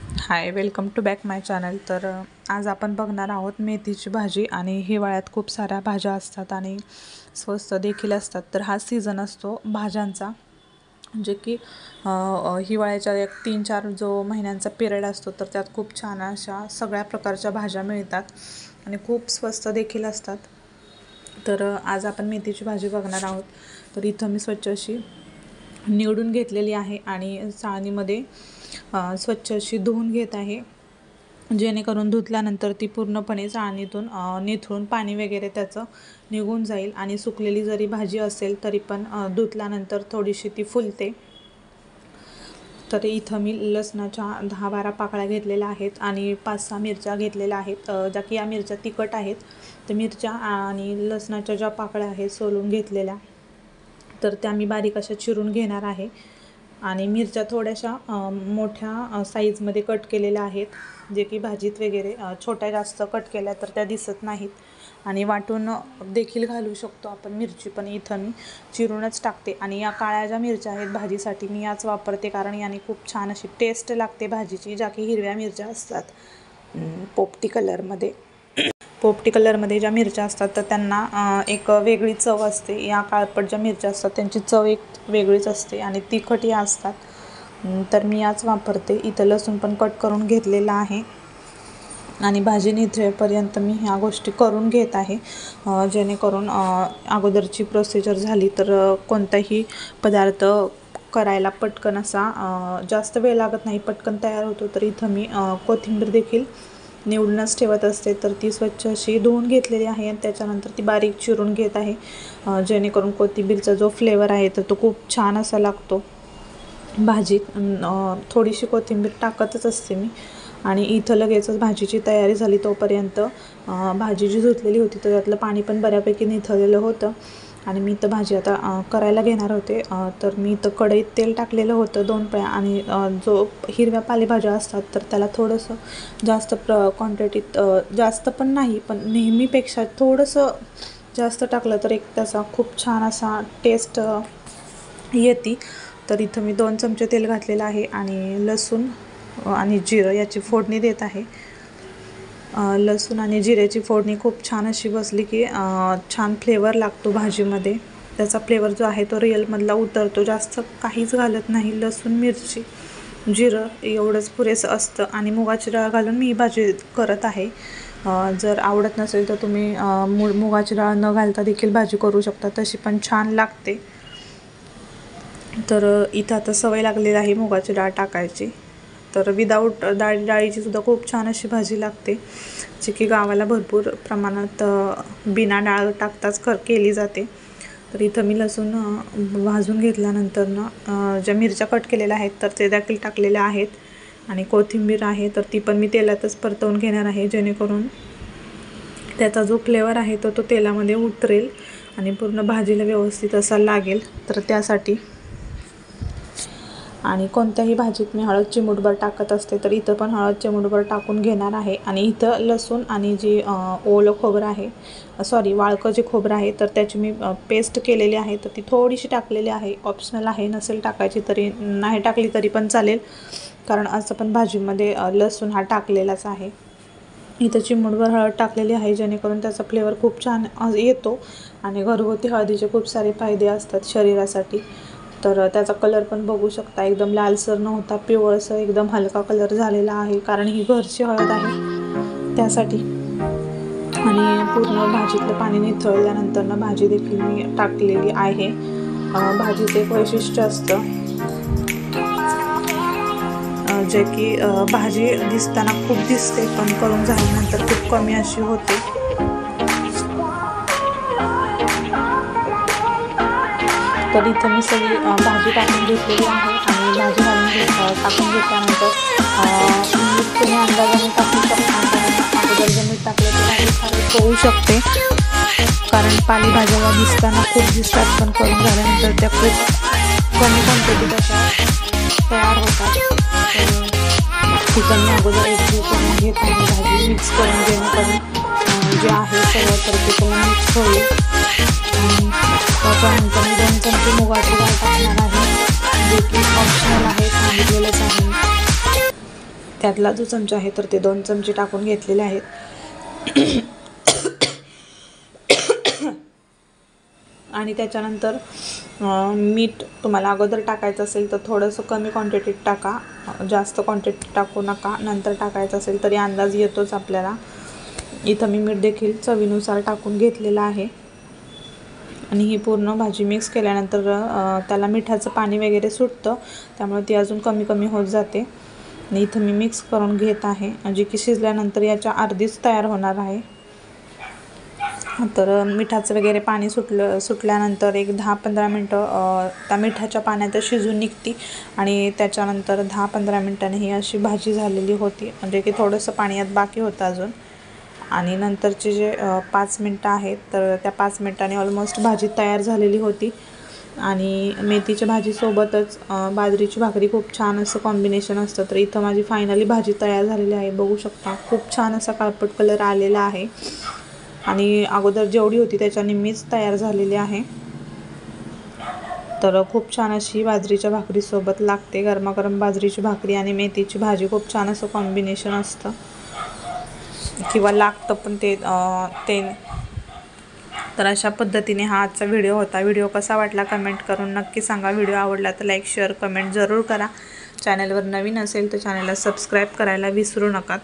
High, welcome to back my channel. तर आज आपण बघणार आहोत मेथीची भाजी. आणि हिवाळ्यात खूप साऱ्या भाज्या असतात आणि स्वस्त देखील असतात. तर हा सीझन असतो भाज्यांचा, जे की हिवाळ्याच्या एक 3-4 जो महिन्यांचा पिरियड असतो, तर त्यात खूप छान अशा सगळ्या प्रकारच्या भाज्या मिळतात आणि खूप स्वस्त देखील असतात. तर आज आपण मेथीची भाजी बघणार आहोत. तर इथं मी स्वच्छ अशी निवडून घेतलेली आहे आणि चाळणीमध्ये स्वच्छ अशी धुवून घेत आहे, जेणेकरून धुतल्यानंतर ती पूर्णपणे चाळणीतून निथळून पाणी वगैरे त्याचं निघून जाईल. आणि सुकलेली जरी भाजी असेल तरी पण धुतल्यानंतर थोडीशी ती फुलते. तर इथं मी लसणाच्या 10-12 पाकळ्या घेतलेल्या आहेत आणि 5-6 मिरच्या घेतलेल्या आहेत, ज्या की या मिरच्या तिखट आहेत. तर मिरच्या आणि लसणाच्या ज्या पाकळ्या आहेत सोलून घेतलेल्या, तर त्या मी बारीक अशा चिरून घेणार आहे. आणि मिरच्या थोड्याशा मोठ्या साईजमध्ये कट केलेल्या आहेत, जे की भाजीत वगैरे छोट्या जास्त कट केल्या तर त्या दिसत नाहीत. आणि वाटून देखील घालू शकतो आपण मिरची, पण इथं मी चिरूनच टाकते. आणि या काळ्या ज्या मिरच्या आहेत भाजीसाठी मी याच वापरते, कारण याने खूप छान अशी टेस्ट लागते भाजीची, ज्या की हिरव्या मिरच्या असतात पोपटी कलरमध्ये ज्या मिरच्या असतात तर त्यांना एक वेगळी चव असते. या काळपट ज्या मिरच्या असतात त्यांची चव एक वेगळीच असते आणि तिखट या असतात. तर मी याच वापरते. इथं लसूण पण कट करून घेतलेला आहे आणि भाजी निथळेपर्यंत मी ह्या गोष्टी करून घेत आहे, जेणेकरून अगोदरची प्रोसिजर झाली तर कोणताही पदार्थ करायला पटकन असा जास्त वेळ लागत नाही, पटकन तयार होतो. तर इथं मी कोथिंबीर देखील निवडूनच ठेवत असते. तर ती स्वच्छ अशी धुवून घेतलेली आहे आणि त्याच्यानंतर ती बारीक चिरून घेत आहे, जेणेकरून कोथिंबीरचा जो फ्लेवर आहे तर तो खूप छान असा लागतो भाजीत. थोडीशी कोथिंबीर टाकतच असते मी. आणि इथं लगेचच भाजीची तयारी झाली, तोपर्यंत भाजी जी धुतलेली होती तर त्यातलं पाणी पण बऱ्यापैकी निथळलेलं होतं. आणि मी इथं भाजी आता करायला घेणार होते. तर मी इथं कढईत तेल टाकलेलं होतं 2 पळ्या. आणि जो हिरव्या पालेभाज्या असतात तर त्याला थोडंसं जास्त क्वांटिटीत, जास्त पण नाही पण नेहमीपेक्षा थोडंसं जास्त टाकलं तर एक त्याचा खूप छान असा टेस्ट येते. तर इथं मी 2 चमचे तेल घातलेलं आहे आणि लसूण आणि जिरं याची फोडणी देत आहे. लसूण आणि जिऱ्याची फोडणी खूप छान अशी बसली की छान फ्लेवर लागतो भाजीमध्ये. त्याचा फ्लेवर जो आहे तो रिअलमधला उतरतो. जास्त काहीच घालत नाही, लसूण, मिरची, जिरं एवढंच पुरेसं असतं. आणि मुगाची डाळ घालून मी ही भाजी करत आहे. जर आवडत नसेल तर तुम्ही मुगाची डाळ न घालता देखील भाजी करू शकता, तशी पण छान लागते. तर इथं आता सवय लागलेली आहे मुगाची डाळ टाकायची. तर विदाऊट डाळीची सुद्धा खूप छान अशी भाजी लागते, जी की गावाला भरपूर प्रमाणात बिना डाळ टाकताच केली जाते. तर इथं मी लसूण भाजून घेतल्यानंतर ज्या मिरच्या कट केलेल्या आहेत तर ते देखील टाकलेल्या आहेत. आणि कोथिंबीर आहे तर ती पण मी तेलातच परतवून घेणार आहे, जेणेकरून त्याचा जो फ्लेवर आहे तो तेलामध्ये उतरेल आणि पूर्ण भाजीला व्यवस्थित असा लागेल. तर त्यासाठी आणि कोणत्याही भाजीत मी हळद चिमूटभर टाकत असते, तर इथं पण हळद चिमूटभर टाकून घेणार आहे. आणि इथं लसूण आणि जी ओलं खोबरं आहे, वाळकं जे खोबरं आहे तर त्याची मी पेस्ट केलेली आहे, तर ती थोडीशी टाकलेली आहे. ऑप्शनल आहे, नसेल टाकायची तरी नाही टाकली तरी पण चालेल, कारण असं पण भाजीमध्ये लसूण हा टाकलेलाच आहे. इथं चिमूटभर हळद टाकलेली आहे, जेणेकरून त्याचा फ्लेवर खूप छान येतो. आणि घरगुती हळदीचे खूप सारे फायदे असतात शरीरासाठी. तर त्याचा कलर पण बघू शकता, एकदम लालसर न होता पिवळसर एकदम हलका कलर झालेला आहे, कारण ही घरची हळद आहे त्यासाठी. आणि पूर्ण भाजीतलं पाणी निथळल्यानंतर ना भाजी देखील मी टाकलेली आहे. भाजीचं एक वैशिष्ट्य असतं, जे की भाजी दिसताना खूप दिसते पण करून झाल्यानंतर खूप कमी अशी होते. तर इथं मी सगळी भाजी टाकून घेतलेली आहे. आणि भाजी टाकून घेतल्यानंतर मीठ तुम्ही अंदाजाने टाकू शकता, कारण अगोदर जर मीठ टाकलं तर भाजी खारट होऊ शकते, कारण पालेभाज्या दिसताना खूप दिसतात पण करून झाल्यानंतर त्या खूप कमी क्वांटिटीत अशा तयार होतात. तिथं मी अगोदर एक करून घेत आहे, भाजी मिक्स करून, जेणेकरून जे आहे सगळं तर ते करून मिक्स होईल. आणि त्याच्यानंतर मी 2 चमचे मुगाची डाळ टाकणार आहे, जे की ऑप्शनल आहे, सांगितलेलंच आहे. त्यातला जो चमचा आहे तर ते 2 चमचे टाकून घेतलेले आहेत. आणि त्याच्यानंतर मीठ तुम्हाला अगोदर टाकायचं असेल तर थोडंसं कमी क्वांटिटीत टाका, जास्त क्वांटिटी टाकू नका. नंतर टाकायचं असेल तरी अंदाज येतोच आपल्याला. इथं मी मीठ देखील चवीनुसार टाकून घेतलेलं आहे. आणि ही पूर्ण भाजी मिक्स केल्यानंतर त्याला मिठाचं पाणी वगैरे सुटतं, त्यामुळे ती अजून कमी कमी होत जाते. आणि इथं मी मिक्स करून घेत आहे, जी की शिजल्यानंतर याच्या अर्धीच तयार होणार आहे. तर मिठाचं वगैरे पाणी सुटल्यानंतर एक 10-15 मिनटं त्या मिठाच्या पाण्यात शिजून निघते. आणि त्याच्यानंतर 10-15 मिनटांनी ही अशी भाजी झालेली होती, म्हणजे की थोडंसं पाणी यात बाकी होतं अजून. आणि नंतरचे जे 5 मिनटं आहेत तर त्या 5 मिनटांनी ऑलमोस्ट भाजी तयार झालेली होती. आणि मेथीच्या भाजीसोबतच बाजरीची भाकरी खूप छान असं कॉम्बिनेशन असतं. तर इथं माझी फायनली भाजी तयार झालेली आहे, बघू शकता. खूप छान असा काळपट कलर आलेला आहे आणि अगोदर जेवढी होती त्याच्या निम्मीच तयार झालेली आहे. तर खूप छान अशी बाजरीच्या भाकरीसोबत लागते. गरमागरम बाजरीची भाकरी आणि मेथीची भाजी खूप छान असं कॉम्बिनेशन असतं किंवा लागतं पण ते. तर अशा पद्धतीने हा आजचा व्हिडिओ होता. व्हिडिओ कसा वाटला कमेंट करून नक्की सांगा. व्हिडिओ आवडला तर लाईक शेअर कमेंट जरूर करा. चॅनलवर नवीन असेल तर चॅनलला सबस्क्राईब करायला विसरू नका.